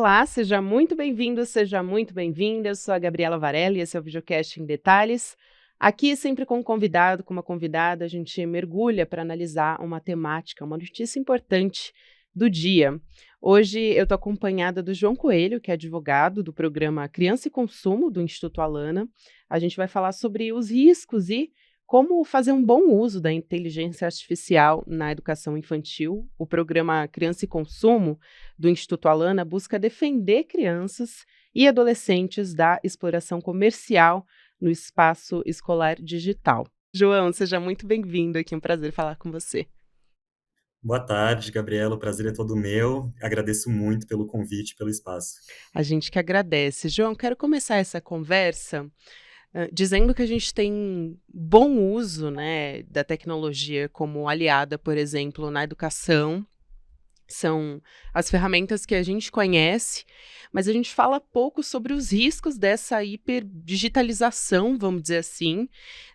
Olá, seja muito bem-vindo, seja muito bem-vinda. Eu sou a Gabriela Varela e esse é o Videocast em Detalhes. Aqui, sempre com um convidado, com uma convidada, a gente mergulha para analisar uma temática, uma notícia importante do dia. Hoje eu estou acompanhada do João Coelho, que é advogado do programa Criança e Consumo do Instituto Alana. A gente vai falar sobre os riscos e como fazer um bom uso da inteligência artificial na educação infantil. O programa Criança e Consumo do Instituto Alana busca defender crianças e adolescentes da exploração comercial no espaço escolar digital. João, seja muito bem-vindo aqui, um prazer falar com você. Boa tarde, Gabriela. O prazer é todo meu. Agradeço muito pelo convite, pelo espaço. A gente que agradece. João, quero começar essa conversa dizendo que a gente tem bom uso, né, da tecnologia como aliada, por exemplo, na educação. São as ferramentas que a gente conhece, mas a gente fala pouco sobre os riscos dessa hiperdigitalização, vamos dizer assim,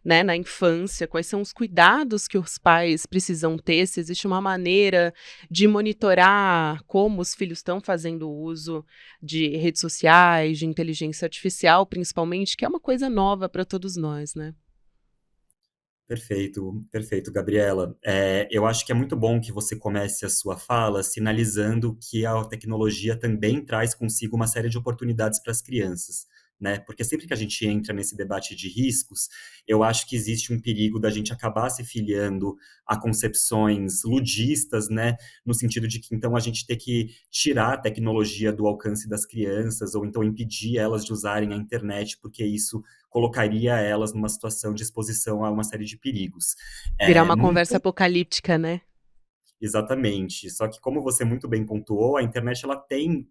né, na infância. Quais são os cuidados que os pais precisam ter? Se existe uma maneira de monitorar como os filhos estão fazendo uso de redes sociais, de inteligência artificial, principalmente, que é uma coisa nova para todos nós, né? Perfeito, perfeito, Gabriela. Eu acho que é muito bom que você comece a sua fala sinalizando que a tecnologia também traz consigo uma série de oportunidades para as crianças, né? Porque sempre que a gente entra nesse debate de riscos, eu acho que existe um perigo da gente acabar se filiando a concepções ludistas, né? No sentido de que então a gente ter que tirar a tecnologia do alcance das crianças ou então impedir elas de usarem a internet, porque isso colocaria elas numa situação de exposição a uma série de perigos. Virar É, uma no conversa apocalíptica, né? Exatamente. Só que, como você muito bem pontuou, a internet ela tem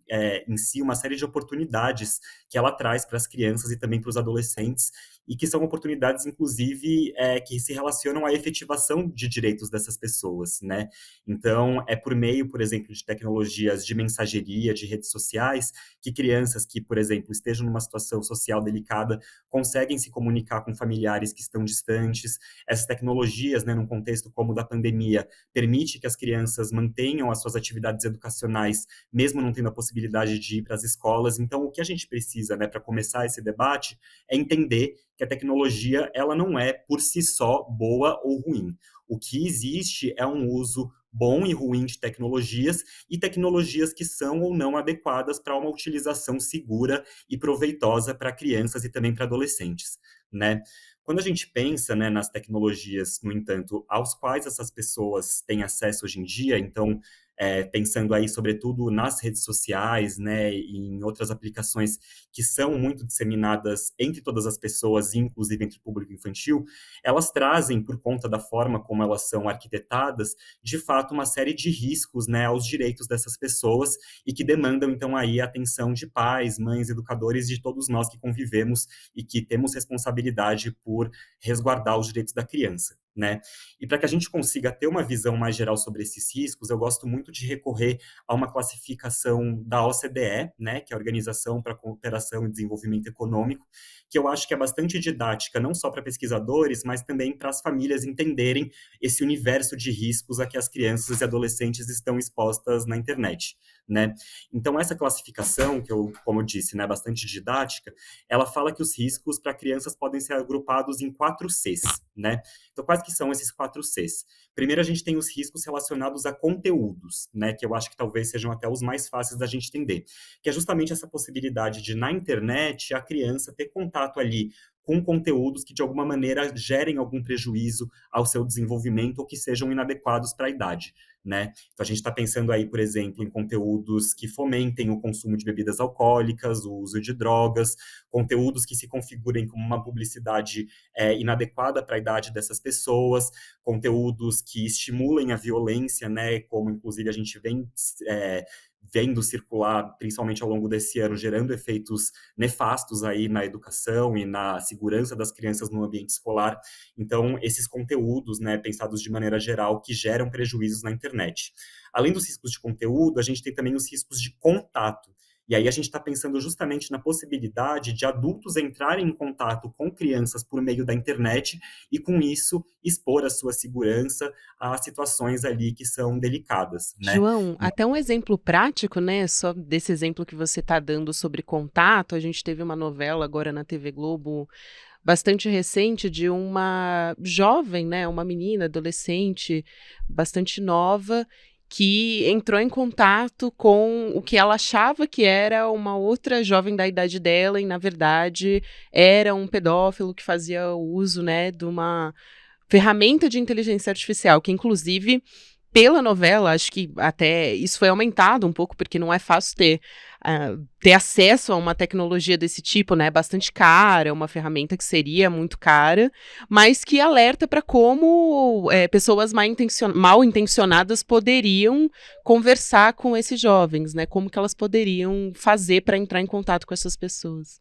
em si uma série de oportunidades que ela traz para as crianças e também para os adolescentes, e que são oportunidades, inclusive, que se relacionam à efetivação de direitos dessas pessoas, né? Então, é por meio, por exemplo, de tecnologias de mensageria, de redes sociais, que crianças que, por exemplo, estejam numa situação social delicada conseguem se comunicar com familiares que estão distantes. Essas tecnologias, né, num contexto como o da pandemia, permite que as crianças mantenham as suas atividades educacionais, mesmo não tendo a possibilidade de ir para as escolas. Então, o que a gente precisa, né, para começar esse debate, é entender que a tecnologia ela não é por si só boa ou ruim. O que existe é um uso bom e ruim de tecnologias e tecnologias que são ou não adequadas para uma utilização segura e proveitosa para crianças e também para adolescentes, né? Quando a gente pensa, né, nas tecnologias, no entanto, aos quais essas pessoas têm acesso hoje em dia, então, pensando aí, sobretudo, nas redes sociais, né, e em outras aplicações que são muito disseminadas entre todas as pessoas, inclusive entre o público infantil, elas trazem, por conta da forma como elas são arquitetadas, de fato, uma série de riscos, né, aos direitos dessas pessoas e que demandam, então, aí a atenção de pais, mães, educadores, de todos nós que convivemos e que temos responsabilidade por resguardar os direitos da criança, né? E para que a gente consiga ter uma visão mais geral sobre esses riscos, eu gosto muito de recorrer a uma classificação da OCDE, né, que é a Organização para a Cooperação e Desenvolvimento Econômico, que eu acho que é bastante didática, não só para pesquisadores, mas também para as famílias entenderem esse universo de riscos a que as crianças e adolescentes estão expostas na internet, né? Então, essa classificação, que eu, como eu disse, né, é bastante didática, ela fala que os riscos para crianças podem ser agrupados em 4 Cs, né? Então, quais que são esses 4 Cs? Primeiro, a gente tem os riscos relacionados a conteúdos, né? Que eu acho que talvez sejam até os mais fáceis da gente entender, que é justamente essa possibilidade de, na internet, a criança ter contato ali com conteúdos que, de alguma maneira, gerem algum prejuízo ao seu desenvolvimento ou que sejam inadequados para a idade, né? Então, a gente está pensando aí, por exemplo, em conteúdos que fomentem o consumo de bebidas alcoólicas, o uso de drogas, conteúdos que se configurem como uma publicidade inadequada para a idade dessas pessoas, conteúdos que estimulem a violência, né? Como, inclusive, a gente vem vendo circular, principalmente ao longo desse ano, gerando efeitos nefastos aí na educação e na segurança das crianças no ambiente escolar. Então, esses conteúdos, né, pensados de maneira geral, que geram prejuízos na internet. Além dos riscos de conteúdo, a gente tem também os riscos de contato, E aí a gente está pensando justamente na possibilidade de adultos entrarem em contato com crianças por meio da internet e, com isso, expor a sua segurança a situações ali que são delicadas, né? João, até um exemplo prático, né, só desse exemplo que você está dando sobre contato, a gente teve uma novela agora na TV Globo bastante recente de uma jovem, né, uma menina, adolescente, bastante nova, que entrou em contato com o que ela achava que era uma outra jovem da idade dela e, na verdade, era um pedófilo que fazia uso, né, de uma ferramenta de inteligência artificial, que inclusive pela novela, acho que até isso foi aumentado um pouco, porque não é fácil ter acesso a uma tecnologia desse tipo, né? Bastante cara, uma ferramenta que seria muito cara, mas que alerta para como pessoas mal intencionadas poderiam conversar com esses jovens, né? Como que elas poderiam fazer para entrar em contato com essas pessoas.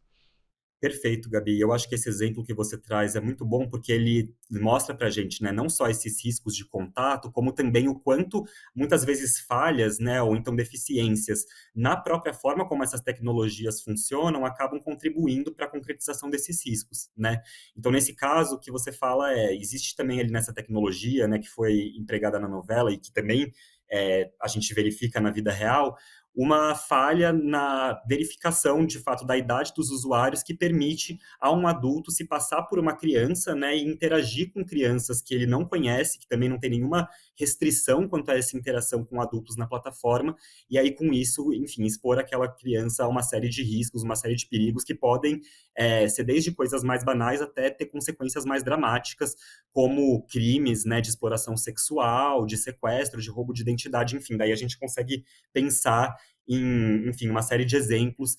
Perfeito, Gabi. Eu acho que esse exemplo que você traz é muito bom porque ele mostra para a gente, né, não só esses riscos de contato, como também o quanto muitas vezes falhas, né, ou então deficiências na própria forma como essas tecnologias funcionam acabam contribuindo para a concretização desses riscos, né? Então, nesse caso, o que você fala existe também ali nessa tecnologia, né, que foi empregada na novela e que também a gente verifica na vida real, uma falha na verificação, de fato, da idade dos usuários que permite a um adulto se passar por uma criança, né, e interagir com crianças que ele não conhece, que também não tem nenhuma restrição quanto a essa interação com adultos na plataforma, e aí com isso, enfim, expor aquela criança a uma série de riscos, uma série de perigos que podem ser desde coisas mais banais até ter consequências mais dramáticas, como crimes, né, de exploração sexual, de sequestro, de roubo de identidade, enfim, daí a gente consegue pensar em, enfim, uma série de exemplos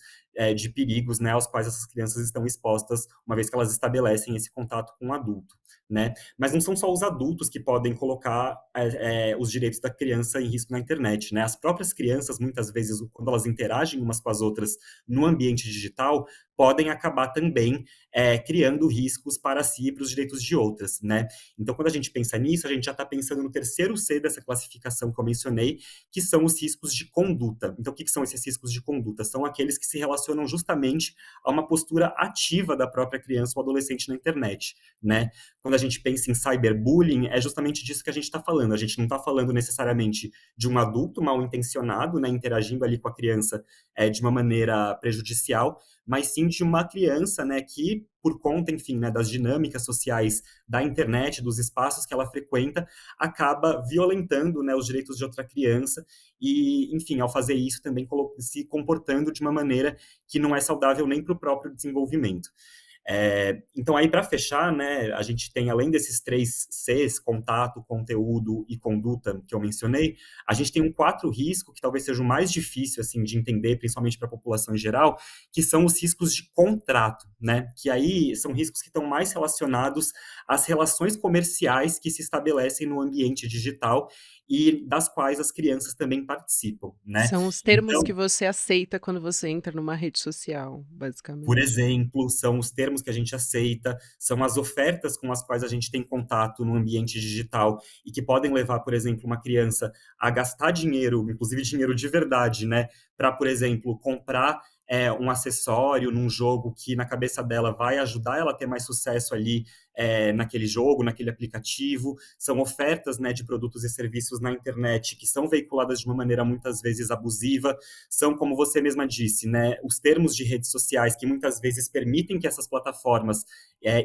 de perigos, né, aos quais essas crianças estão expostas, uma vez que elas estabelecem esse contato com o adulto, né? Mas não são só os adultos que podem colocar os direitos da criança em risco na internet, né? As próprias crianças, muitas vezes, quando elas interagem umas com as outras no ambiente digital, podem acabar também criando riscos para si e para os direitos de outras, né? Então, quando a gente pensa nisso, a gente já está pensando no terceiro C dessa classificação que eu mencionei, que são os riscos de conduta. Então, o que são esses riscos de conduta? São aqueles que se relacionam justamente a uma postura ativa da própria criança ou adolescente na internet, né? Quando a gente pensa em cyberbullying, é justamente disso que a gente está falando. A gente não está falando necessariamente de um adulto mal intencionado, né, interagindo ali com a criança de uma maneira prejudicial, mas sim de uma criança, né, que por conta, enfim, né, das dinâmicas sociais da internet, dos espaços que ela frequenta, acaba violentando, né, os direitos de outra criança e, enfim, ao fazer isso também se comportando de uma maneira que não é saudável nem para o próprio desenvolvimento. Então, aí, para fechar, né, a gente tem, além desses três Cs, contato, conteúdo e conduta, que eu mencionei, a gente tem um quarto risco, que talvez seja o mais difícil, assim, de entender, principalmente para a população em geral, que são os riscos de contrato, né, que aí são riscos que estão mais relacionados às relações comerciais que se estabelecem no ambiente digital e das quais as crianças também participam, né. São os termos que Então, você aceita quando você entra numa rede social, por basicamente. exemplo, são os termos que a gente aceita, são as ofertas com as quais a gente tem contato no ambiente digital e que podem levar, por exemplo, uma criança a gastar dinheiro, inclusive dinheiro de verdade, né, para, por exemplo, comprar um acessório num jogo que na cabeça dela vai ajudar ela a ter mais sucesso ali naquele jogo, naquele aplicativo. São ofertas, né, de produtos e serviços na internet que são veiculadas de uma maneira muitas vezes abusiva, são, como você mesma disse, né, os termos de redes sociais que muitas vezes permitem que essas plataformas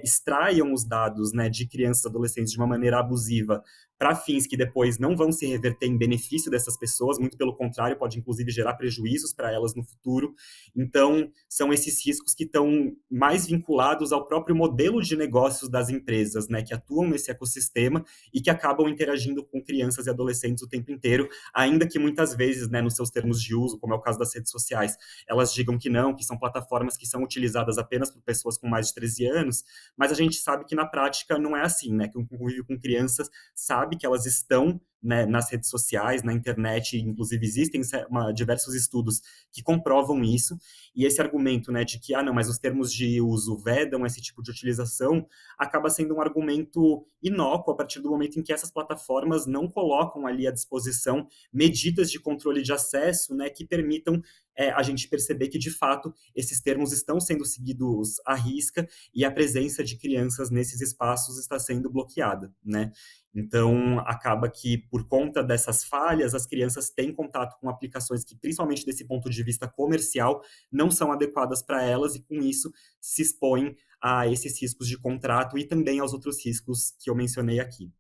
extraiam os dados, né, de crianças e adolescentes de uma maneira abusiva para fins que depois não vão se reverter em benefício dessas pessoas, muito pelo contrário, pode inclusive gerar prejuízos para elas no futuro. Então, são esses riscos que estão mais vinculados ao próprio modelo de negócios das empresas, né, que atuam nesse ecossistema e que acabam interagindo com crianças e adolescentes o tempo inteiro, ainda que muitas vezes, né, nos seus termos de uso, como é o caso das redes sociais, elas digam que não, que são plataformas que são utilizadas apenas por pessoas com mais de 13 anos, mas a gente sabe que na prática não é assim, né? Quem convive com crianças sabe que elas estão né, nas redes sociais, na internet, inclusive existem diversos estudos que comprovam isso, e esse argumento, né, de que, não, mas os termos de uso vedam esse tipo de utilização, acaba sendo um argumento inócuo a partir do momento em que essas plataformas não colocam ali à disposição medidas de controle de acesso, né, que permitam a gente perceber que, de fato, esses termos estão sendo seguidos à risca e a presença de crianças nesses espaços está sendo bloqueada, né? Então, acaba que, por conta dessas falhas, as crianças têm contato com aplicações que, principalmente desse ponto de vista comercial, não são adequadas para elas e, com isso, se expõem a esses riscos de contrato e também aos outros riscos que eu mencionei aqui.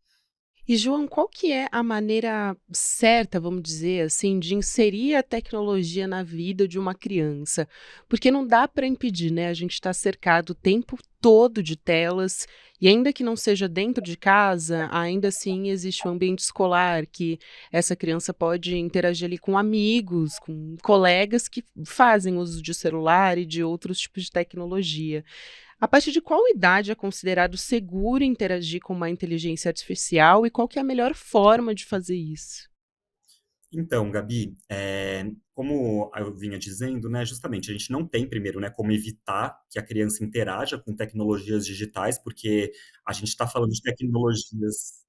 E João, qual que é a maneira certa, vamos dizer assim, de inserir a tecnologia na vida de uma criança? Porque não dá para impedir, né? A gente está cercado o tempo todo de telas e ainda que não seja dentro de casa, ainda assim existe um ambiente escolar que essa criança pode interagir ali com amigos, com colegas que fazem uso de celular e de outros tipos de tecnologia. A partir de qual idade é considerado seguro interagir com uma inteligência artificial e qual que é a melhor forma de fazer isso? Então, Gabi, como eu vinha dizendo, né, justamente a gente não tem primeiro, né, como evitar que a criança interaja com tecnologias digitais, porque a gente está falando de tecnologias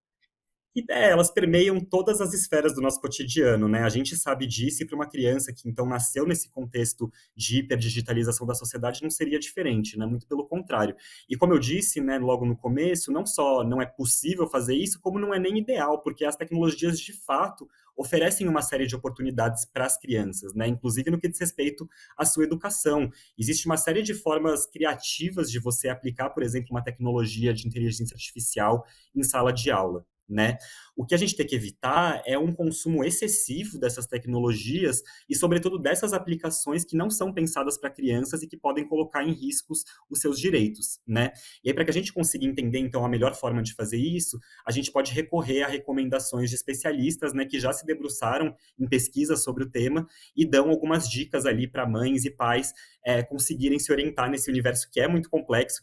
elas permeiam todas as esferas do nosso cotidiano, né, a gente sabe disso e para uma criança que então nasceu nesse contexto de hiperdigitalização da sociedade não seria diferente, né, muito pelo contrário. E como eu disse, né, logo no começo, não só não é possível fazer isso, como não é nem ideal, porque as tecnologias de fato oferecem uma série de oportunidades para as crianças, né, inclusive no que diz respeito à sua educação. Existe uma série de formas criativas de você aplicar, por exemplo, uma tecnologia de inteligência artificial em sala de aula, né? O que a gente tem que evitar é um consumo excessivo dessas tecnologias e, sobretudo, dessas aplicações que não são pensadas para crianças e que podem colocar em riscos os seus direitos, né? E aí, para que a gente consiga entender, então, a melhor forma de fazer isso, a gente pode recorrer a recomendações de especialistas, né, que já se debruçaram em pesquisas sobre o tema e dão algumas dicas ali para mães e pais conseguirem se orientar nesse universo que é muito complexo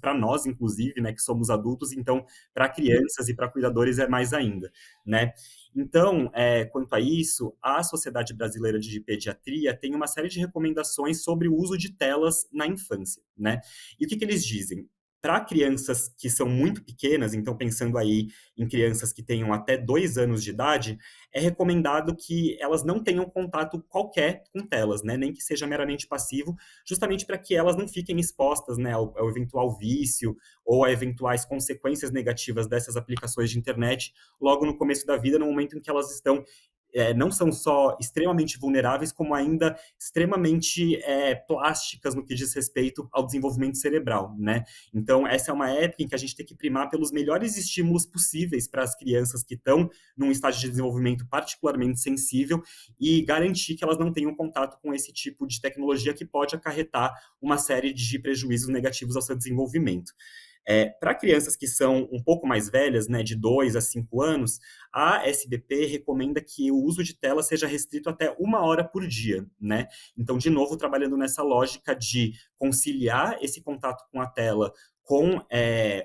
para nós, inclusive, né, que somos adultos, então para crianças e para cuidadores é mais ainda, né? Então, quanto a isso, a Sociedade Brasileira de Pediatria tem uma série de recomendações sobre o uso de telas na infância, né? E o que eles dizem? Para crianças que são muito pequenas, então pensando aí em crianças que tenham até 2 anos de idade, é recomendado que elas não tenham contato qualquer com telas, né? Nem que seja meramente passivo, justamente para que elas não fiquem expostas, né, ao eventual vício ou a eventuais consequências negativas dessas aplicações de internet logo no começo da vida, no momento em que elas estão não são só extremamente vulneráveis, como ainda extremamente plásticas no que diz respeito ao desenvolvimento cerebral, né? Então, essa é uma época em que a gente tem que primar pelos melhores estímulos possíveis para as crianças que estão num estágio de desenvolvimento particularmente sensível e garantir que elas não tenham contato com esse tipo de tecnologia que pode acarretar uma série de prejuízos negativos ao seu desenvolvimento. Para crianças que são um pouco mais velhas, né, de 2 a 5 anos, a SBP recomenda que o uso de tela seja restrito até 1 hora por dia, né? Então, de novo, trabalhando nessa lógica de conciliar esse contato com a tela com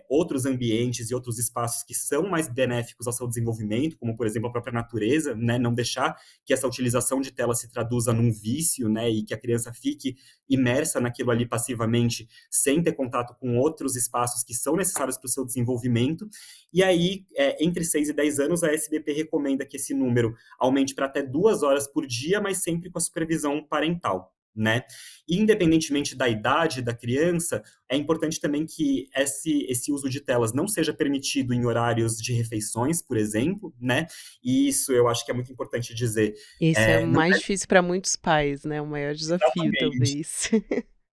outros ambientes e outros espaços que são mais benéficos ao seu desenvolvimento, como, por exemplo, a própria natureza, né? Não deixar que essa utilização de tela se traduza num vício, né? E que a criança fique imersa naquilo ali passivamente, sem ter contato com outros espaços que são necessários para o seu desenvolvimento. E aí, entre 6 e 10 anos, a SBP recomenda que esse número aumente para até 2 horas por dia, mas sempre com a supervisão parental, né? E, independentemente da idade da criança, é importante também que esse uso de telas não seja permitido em horários de refeições, por exemplo, né? E isso eu acho que é muito importante dizer. Esse é o Não mais é difícil para muitos pais, né, o maior desafio exatamente. talvez.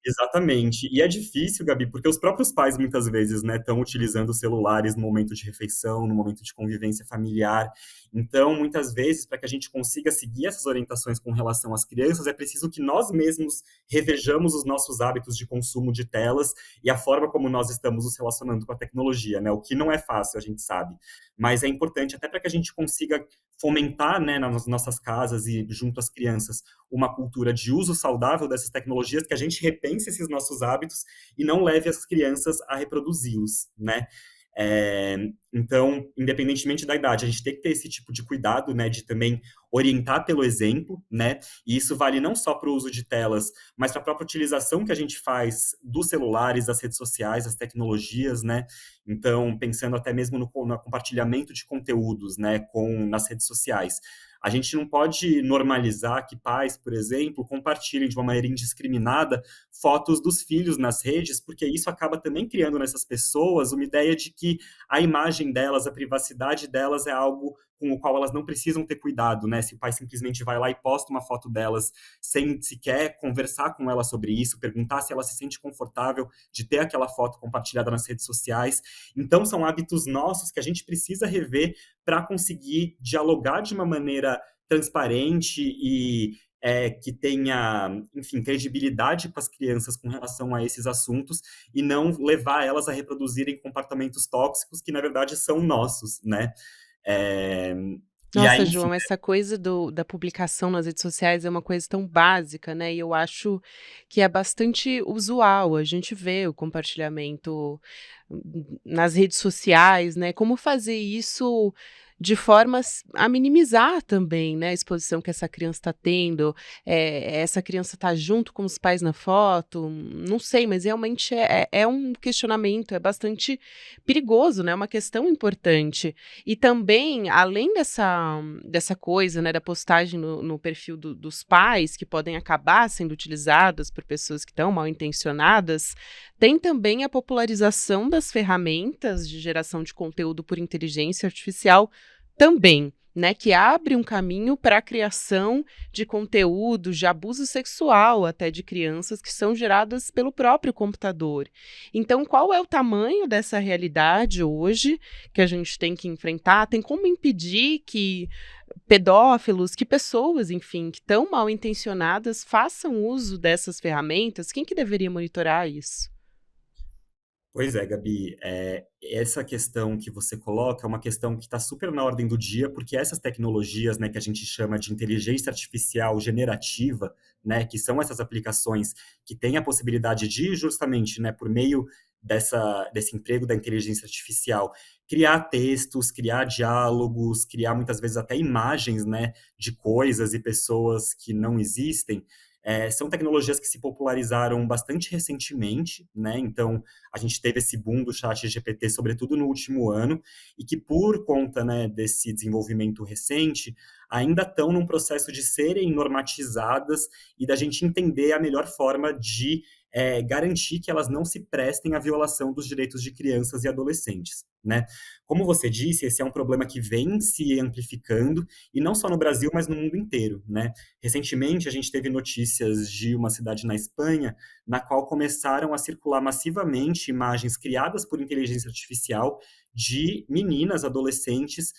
Exatamente. E é difícil, Gabi, porque os próprios pais muitas vezes, né, estão utilizando celulares no momento de refeição, no momento de convivência familiar. Então, muitas vezes, para que a gente consiga seguir essas orientações com relação às crianças, é preciso que nós mesmos revejamos os nossos hábitos de consumo de telas e a forma como nós estamos nos relacionando com a tecnologia, né? O que não é fácil, a gente sabe. Mas é importante até para que a gente consiga fomentar, né, nas nossas casas e junto às crianças, uma cultura de uso saudável dessas tecnologias, que a gente repense esses nossos hábitos e não leve as crianças a reproduzi-los, né? Então, independentemente da idade, a gente tem que ter esse tipo de cuidado, né, de também orientar pelo exemplo, né, e isso vale não só para o uso de telas, mas para a própria utilização que a gente faz dos celulares, das redes sociais, das tecnologias, né, então, pensando até mesmo no compartilhamento de conteúdos, né, nas redes sociais. A gente não pode normalizar que pais, por exemplo, compartilhem de uma maneira indiscriminada fotos dos filhos nas redes, porque isso acaba também criando nessas pessoas uma ideia de que a imagem delas, a privacidade delas é algo com o qual elas não precisam ter cuidado, né? Se o pai simplesmente vai lá e posta uma foto delas sem sequer conversar com ela sobre isso, perguntar se ela se sente confortável de ter aquela foto compartilhada nas redes sociais. Então, são hábitos nossos que a gente precisa rever para conseguir dialogar de uma maneira transparente e que tenha, enfim, credibilidade com as crianças com relação a esses assuntos e não levar elas a reproduzirem comportamentos tóxicos que, na verdade, são nossos, né? É, e aí, Nossa, enfim, João, essa coisa da publicação nas redes sociais é uma coisa tão básica, né? E eu acho que é bastante usual. A gente vê o compartilhamento nas redes sociais, né? Como fazer isso de formas a minimizar também, né, a exposição que essa criança está tendo. Essa criança está junto com os pais na foto, não sei, mas realmente é um questionamento, é bastante perigoso, né? É uma questão importante. E também, além dessa coisa, né, da postagem no perfil dos pais, que podem acabar sendo utilizadas por pessoas que estão mal intencionadas, tem também a popularização das ferramentas de geração de conteúdo por inteligência artificial também, né, que abre um caminho para a criação de conteúdo de abuso sexual até de crianças que são geradas pelo próprio computador. Então, qual é o tamanho dessa realidade hoje que a gente tem que enfrentar? Tem como impedir que pedófilos, que pessoas, enfim, que estão mal intencionadas façam uso dessas ferramentas? Quem que deveria monitorar isso? pois é, Gabi, essa questão que você coloca é uma questão que está super na ordem do dia, porque essas tecnologias, né, que a gente chama de inteligência artificial generativa, né, que são essas aplicações que têm a possibilidade de, justamente, né, por meio desse emprego da inteligência artificial, criar textos, criar diálogos, criar muitas vezes até imagens, né, de coisas e pessoas que não existem. São tecnologias que se popularizaram bastante recentemente, né? Então, a gente teve esse boom do chat GPT, sobretudo no último ano, e que por conta, né, desse desenvolvimento recente, ainda estão num processo de serem normatizadas e da gente entender a melhor forma de garantir que elas não se prestem à violação dos direitos de crianças e adolescentes, né? Como você disse, esse é um problema que vem se amplificando, e não só no Brasil, mas no mundo inteiro, né? Recentemente, a gente teve notícias de uma cidade na Espanha na qual começaram a circular massivamente imagens criadas por inteligência artificial de meninas, adolescentes,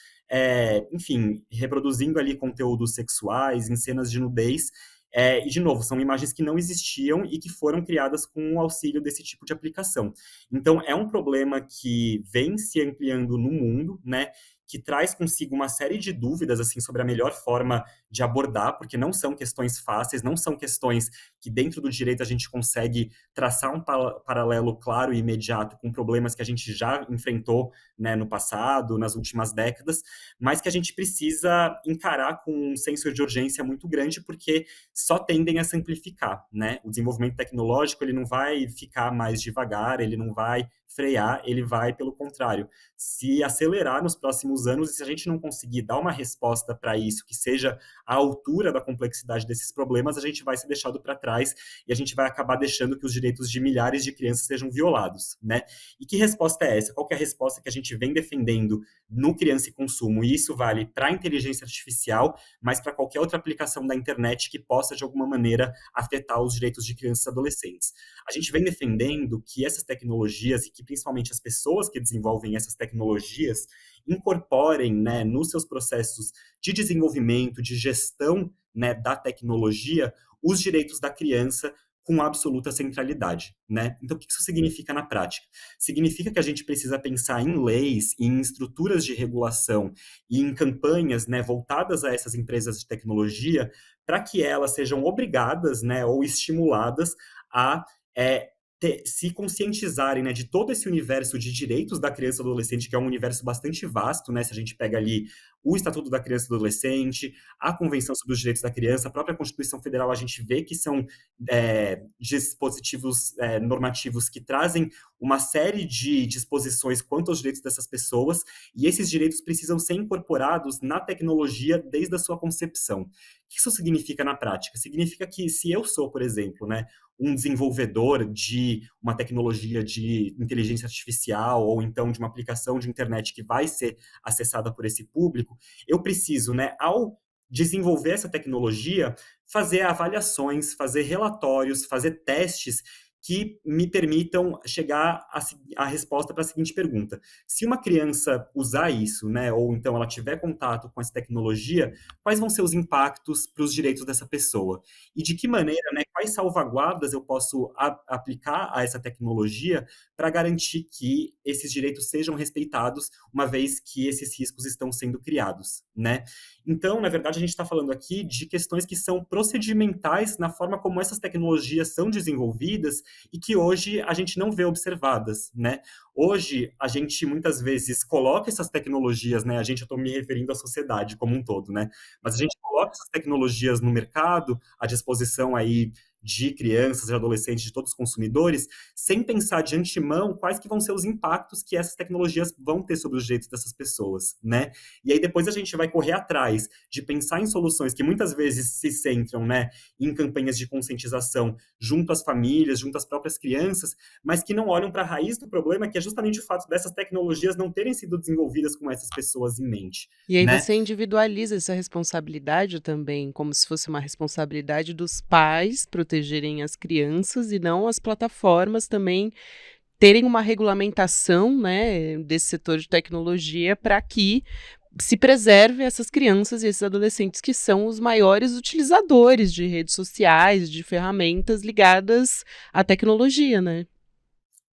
enfim, reproduzindo ali conteúdos sexuais em cenas de nudez. E, de novo, são imagens que não existiam e que foram criadas com o auxílio desse tipo de aplicação. Então, é um problema que vem se ampliando no mundo, né? Que traz consigo uma série de dúvidas assim sobre a melhor forma de abordar, porque não são questões fáceis, não são questões que dentro do direito a gente consegue traçar um paralelo claro e imediato com problemas que a gente já enfrentou, né, no passado, nas últimas décadas, mas que a gente precisa encarar com um senso de urgência muito grande, porque só tendem a simplificar, né? O desenvolvimento tecnológico, ele não vai ficar mais devagar, ele não vai frear, ele vai, pelo contrário, se acelerar nos próximos anos, e se a gente não conseguir dar uma resposta para isso que seja à altura da complexidade desses problemas, a gente vai ser deixado para trás e a gente vai acabar deixando que os direitos de milhares de crianças sejam violados, né? E que resposta é essa? Qual que é a resposta que a gente vem defendendo no Criança e Consumo? E isso vale para a inteligência artificial, mas para qualquer outra aplicação da internet que possa, de alguma maneira, afetar os direitos de crianças e adolescentes. A gente vem defendendo que essas tecnologias e que principalmente as pessoas que desenvolvem essas tecnologias incorporem, né, nos seus processos de desenvolvimento, de gestão, né, da tecnologia, os direitos da criança com absoluta centralidade, né? Então, o que isso significa na prática? Significa que a gente precisa pensar em leis, em estruturas de regulação e em campanhas, né, voltadas a essas empresas de tecnologia para que elas sejam obrigadas, né, ou estimuladas a é, se conscientizarem, né, de todo esse universo de direitos da criança e do adolescente, que é um universo bastante vasto, né, se a gente pega ali o Estatuto da Criança e do Adolescente, a Convenção sobre os Direitos da Criança, a própria Constituição Federal, a gente vê que são dispositivos normativos que trazem uma série de disposições quanto aos direitos dessas pessoas, e esses direitos precisam ser incorporados na tecnologia desde a sua concepção. O que isso significa na prática? Significa que se eu sou, por exemplo, né, um desenvolvedor de uma tecnologia de inteligência artificial ou então de uma aplicação de internet que vai ser acessada por esse público, eu preciso, né, ao desenvolver essa tecnologia, fazer avaliações, fazer relatórios, fazer testes que me permitam chegar à resposta para a seguinte pergunta: se uma criança usar isso, né, ou então ela tiver contato com essa tecnologia, quais vão ser os impactos para os direitos dessa pessoa? E de que maneira, né, quais salvaguardas eu posso aplicar a essa tecnologia para garantir que esses direitos sejam respeitados, uma vez que esses riscos estão sendo criados, né? Então, na verdade, a gente está falando aqui de questões que são procedimentais na forma como essas tecnologias são desenvolvidas e que hoje a gente não vê observadas, né? Hoje, a gente muitas vezes coloca essas tecnologias, né? Eu estou me referindo à sociedade como um todo, né? Mas a gente coloca essas tecnologias no mercado, à disposição aí de crianças e adolescentes, de todos os consumidores, sem pensar de antemão quais que vão ser os impactos que essas tecnologias vão ter sobre os direitos dessas pessoas, né? E aí depois a gente vai correr atrás de pensar em soluções que muitas vezes se centram, né, em campanhas de conscientização junto às famílias, junto às próprias crianças, mas que não olham para a raiz do problema, que é justamente o fato dessas tecnologias não terem sido desenvolvidas com essas pessoas em mente, E aí né? você individualiza essa responsabilidade também, como se fosse uma responsabilidade dos pais protegerem as crianças e não as plataformas também terem uma regulamentação, né, desse setor de tecnologia para que se preserve essas crianças e esses adolescentes que são os maiores utilizadores de redes sociais, de ferramentas ligadas à tecnologia, né?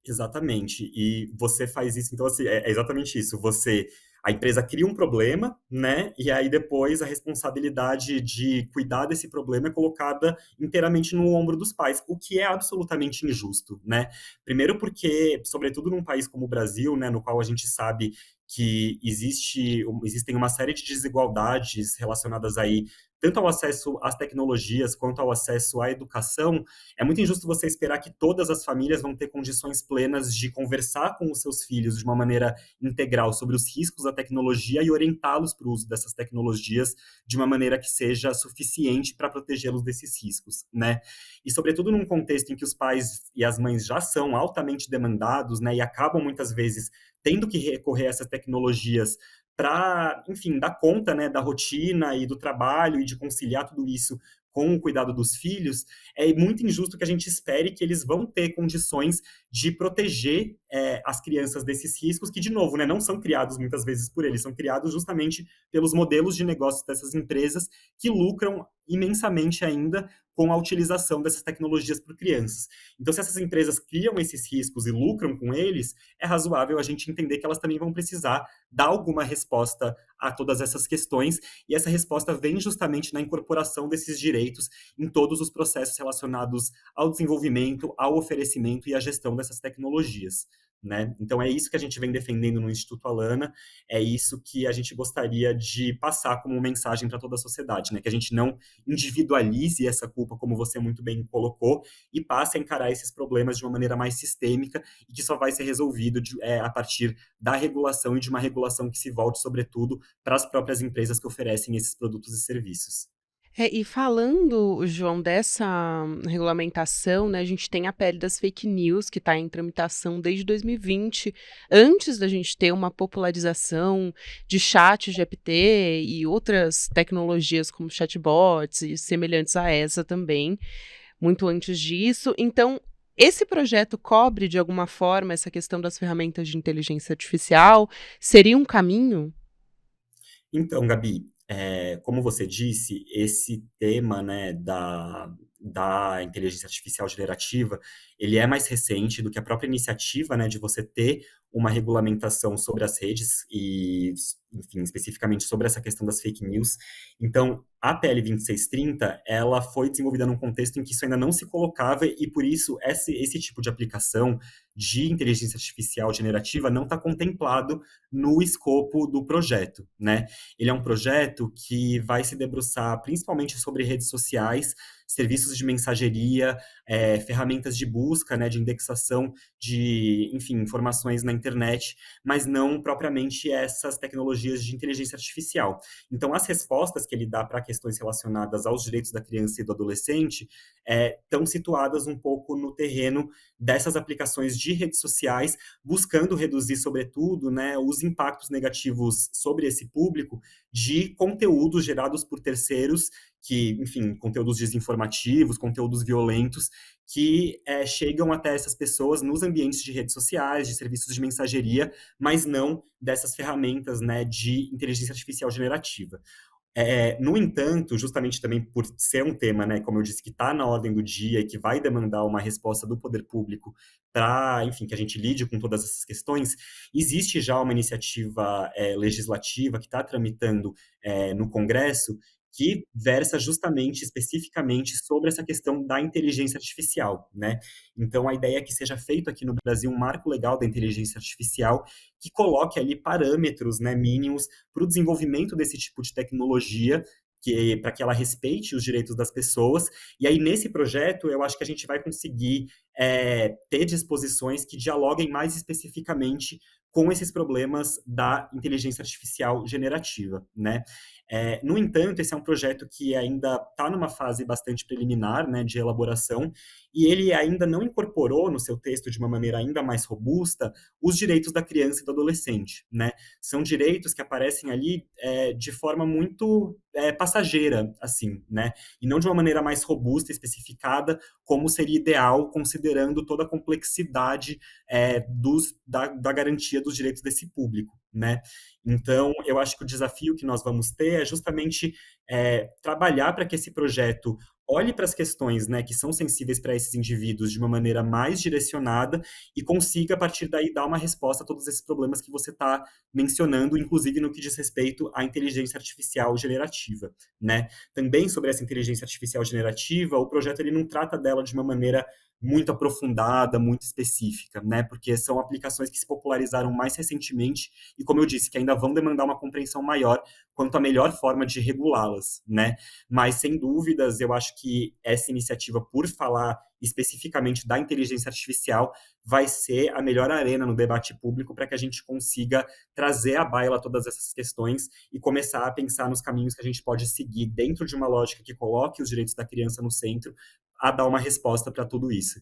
Exatamente. E você faz isso, então, assim, é exatamente isso. A empresa cria um problema, né? E aí depois a responsabilidade de cuidar desse problema é colocada inteiramente no ombro dos pais, o que é absolutamente injusto, né? Primeiro porque, sobretudo num país como o Brasil, né, no qual a gente sabe que existem uma série de desigualdades relacionadas aí tanto ao acesso às tecnologias quanto ao acesso à educação, é muito injusto você esperar que todas as famílias vão ter condições plenas de conversar com os seus filhos de uma maneira integral sobre os riscos da tecnologia e orientá-los para o uso dessas tecnologias de uma maneira que seja suficiente para protegê-los desses riscos, né? E sobretudo num contexto em que os pais e as mães já são altamente demandados, né, e acabam muitas vezes tendo que recorrer a essas tecnologias para, enfim, dar conta, né, da rotina e do trabalho e de conciliar tudo isso com o cuidado dos filhos, é muito injusto que a gente espere que eles vão ter condições de proteger as crianças desses riscos, que, de novo, né, não são criados muitas vezes por eles, são criados justamente pelos modelos de negócios dessas empresas que lucram imensamente ainda com a utilização dessas tecnologias por crianças. Então, se essas empresas criam esses riscos e lucram com eles, é razoável a gente entender que elas também vão precisar dar alguma resposta a todas essas questões, e essa resposta vem justamente na incorporação desses direitos em todos os processos relacionados ao desenvolvimento, ao oferecimento e à gestão dessas tecnologias, né? Então é isso que a gente vem defendendo no Instituto Alana, é isso que a gente gostaria de passar como mensagem para toda a sociedade, né? Que a gente não individualize essa culpa, como você muito bem colocou, e passe a encarar esses problemas de uma maneira mais sistêmica e que só vai ser resolvido a partir da regulação e de uma regulação que se volte, sobretudo, para as próprias empresas que oferecem esses produtos e serviços. E falando, João, dessa regulamentação, né, a gente tem a PL das fake news, que está em tramitação desde 2020, antes da gente ter uma popularização de chat GPT e outras tecnologias como chatbots e semelhantes a essa também, muito antes disso. Então, esse projeto cobre, de alguma forma, essa questão das ferramentas de inteligência artificial? Seria um caminho? Então, Gabi, como você disse, esse tema, né, da inteligência artificial generativa, ele é mais recente do que a própria iniciativa, né, de você ter uma regulamentação sobre as redes e enfim, especificamente sobre essa questão das fake news. Então, a PL 2630, ela foi desenvolvida num contexto em que isso ainda não se colocava e, por isso, esse tipo de aplicação de inteligência artificial generativa não está contemplado no escopo do projeto, né? Ele é um projeto que vai se debruçar principalmente sobre redes sociais, serviços de mensageria, ferramentas de busca, né, de indexação de, enfim, informações na internet, mas não propriamente essas tecnologias de inteligência artificial. Então, as respostas que ele dá para questões relacionadas aos direitos da criança e do adolescente estão situadas um pouco no terreno dessas aplicações de redes sociais, buscando reduzir, sobretudo, né, os impactos negativos sobre esse público de conteúdos gerados por terceiros, que, enfim, conteúdos desinformativos, conteúdos violentos, que chegam até essas pessoas nos ambientes de redes sociais, de serviços de mensageria, mas não dessas ferramentas, né, de inteligência artificial generativa. No entanto, justamente também por ser um tema, né, como eu disse, que está na ordem do dia e que vai demandar uma resposta do poder público para, enfim, que a gente lide com todas essas questões, existe já uma iniciativa legislativa que está tramitando no Congresso que versa justamente, especificamente, sobre essa questão da inteligência artificial, né? Então, a ideia é que seja feito aqui no Brasil um marco legal da inteligência artificial que coloque ali parâmetros, né, mínimos para o desenvolvimento desse tipo de tecnologia, para que ela respeite os direitos das pessoas. E aí, nesse projeto, eu acho que a gente vai conseguir ter disposições que dialoguem mais especificamente com esses problemas da inteligência artificial generativa, né? No entanto, esse é um projeto que ainda está numa fase bastante preliminar, né, de elaboração, e ele ainda não incorporou no seu texto de uma maneira ainda mais robusta os direitos da criança e do adolescente, né? São direitos que aparecem ali de forma muito passageira, assim, né? E não de uma maneira mais robusta, especificada, como seria ideal, considerando toda a complexidade da garantia dos direitos desse público, né? Então, eu acho que o desafio que nós vamos ter é justamente trabalhar para que esse projeto olhe para as questões, né, que são sensíveis para esses indivíduos de uma maneira mais direcionada e consiga, a partir daí, dar uma resposta a todos esses problemas que você está mencionando, inclusive no que diz respeito à inteligência artificial generativa, né? Também sobre essa inteligência artificial generativa, o projeto ele não trata dela de uma maneira muito aprofundada, muito específica, né? Porque são aplicações que se popularizaram mais recentemente e, como eu disse, que ainda vão demandar uma compreensão maior quanto à melhor forma de regulá-las, né? Mas, sem dúvidas, eu acho que essa iniciativa, por falar especificamente da inteligência artificial, vai ser a melhor arena no debate público para que a gente consiga trazer à baila todas essas questões e começar a pensar nos caminhos que a gente pode seguir dentro de uma lógica que coloque os direitos da criança no centro, a dar uma resposta para tudo isso.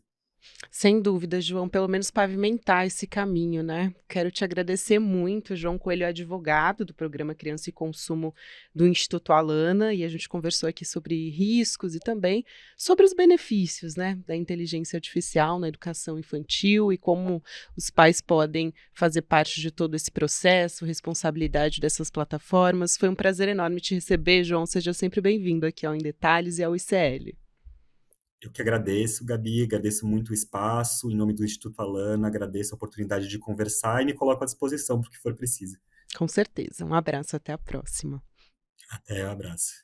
Sem dúvida, João, pelo menos pavimentar esse caminho, né? Quero te agradecer muito. João Coelho é advogado do Programa Criança e Consumo do Instituto Alana, e a gente conversou aqui sobre riscos e também sobre os benefícios, né, da inteligência artificial na educação infantil e como os pais podem fazer parte de todo esse processo, responsabilidade dessas plataformas. Foi um prazer enorme te receber, João. Seja sempre bem-vindo aqui ao Em Detalhes e ao ICL. Eu que agradeço, Gabi, agradeço muito o espaço, em nome do Instituto Alana, agradeço a oportunidade de conversar e me coloco à disposição para o que for preciso. Com certeza. Um abraço, até a próxima. Até, um abraço.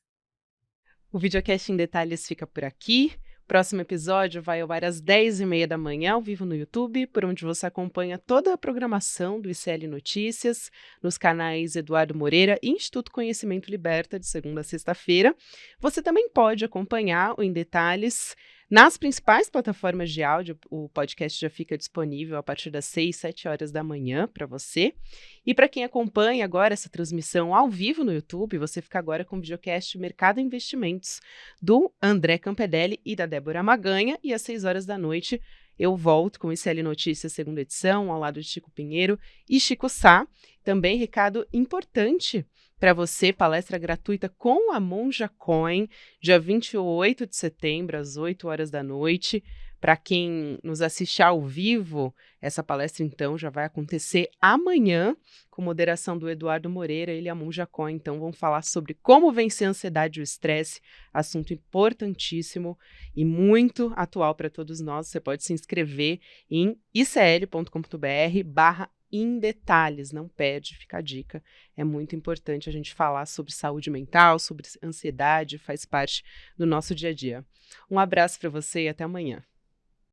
O Videocast em Detalhes fica por aqui. Próximo episódio vai ao ar às 10h30 da manhã, ao vivo no YouTube, por onde você acompanha toda a programação do ICL Notícias, nos canais Eduardo Moreira e Instituto Conhecimento Liberta, de segunda a sexta-feira. Você também pode acompanhar o Em Detalhes nas principais plataformas de áudio. O podcast já fica disponível a partir das 6, 7 horas da manhã para você. E para quem acompanha agora essa transmissão ao vivo no YouTube, você fica agora com o videocast Mercado e Investimentos, do André Campedelli e da Débora Maganha, e às 6 horas da noite eu volto com o ICL Notícias, segunda edição, ao lado de Chico Pinheiro e Chico Sá. Também recado importante para você, palestra gratuita com a Monja Coin, dia 28 de setembro, às 8 horas da noite. Para quem nos assiste ao vivo, essa palestra, então, já vai acontecer amanhã, com moderação do Eduardo Moreira, ele e a Monja Coin. Então, vão falar sobre como vencer a ansiedade e o estresse, assunto importantíssimo e muito atual para todos nós. Você pode se inscrever em icl.com.br/ em detalhes, não perde, fica a dica. É muito importante a gente falar sobre saúde mental, sobre ansiedade, faz parte do nosso dia a dia. Um abraço para você e até amanhã.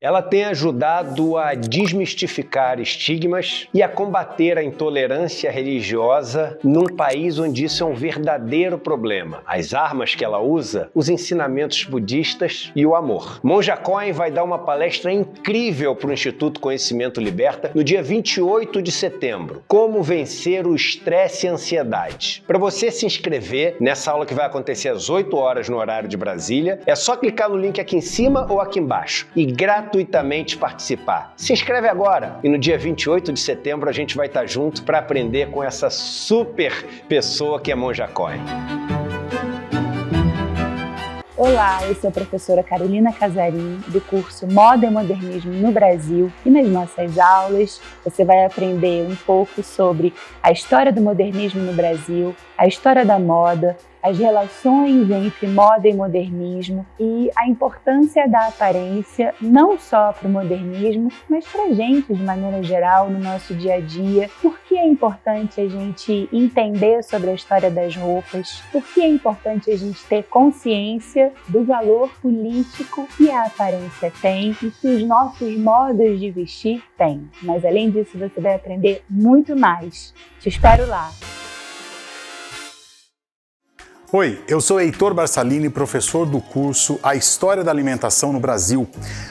Ela tem ajudado a desmistificar estigmas e a combater a intolerância religiosa num país onde isso é um verdadeiro problema. As armas que ela usa, os ensinamentos budistas e o amor. Monja Coen vai dar uma palestra incrível para o Instituto Conhecimento Liberta no dia 28 de setembro. Como vencer o estresse e a ansiedade. Para você se inscrever nessa aula que vai acontecer às 8 horas no horário de Brasília, é só clicar no link aqui em cima ou aqui embaixo e gratuitamente participar. Se inscreve agora e no dia 28 de setembro a gente vai estar junto para aprender com essa super pessoa que é Monja Coen. Olá, eu sou a professora Carolina Casarim, do curso Moda e Modernismo no Brasil, e nas nossas aulas você vai aprender um pouco sobre a história do modernismo no Brasil, a história da moda, as relações entre moda e modernismo e a importância da aparência não só para o modernismo, mas para a gente de maneira geral no nosso dia a dia. Por que é importante a gente entender sobre a história das roupas? Por que é importante a gente ter consciência do valor político que a aparência tem e que os nossos modos de vestir têm? Mas além disso você vai aprender muito mais. Te espero lá! Oi, eu sou Heitor Barsalini, professor do curso A História da Alimentação no Brasil,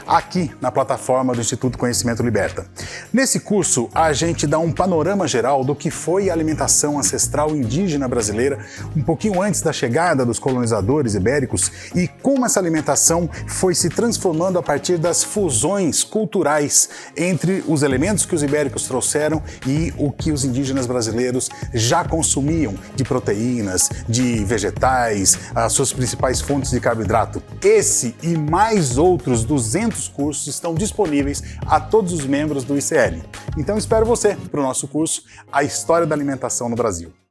aqui na plataforma do Instituto Conhecimento Liberta. Nesse curso, a gente dá um panorama geral do que foi a alimentação ancestral indígena brasileira um pouquinho antes da chegada dos colonizadores ibéricos e como essa alimentação foi se transformando a partir das fusões culturais entre os elementos que os ibéricos trouxeram e o que os indígenas brasileiros já consumiam de proteínas, de vegetais, as suas principais fontes de carboidrato. Esse e mais outros 200 cursos estão disponíveis a todos os membros do ICL. Então espero você para o nosso curso A História da Alimentação no Brasil.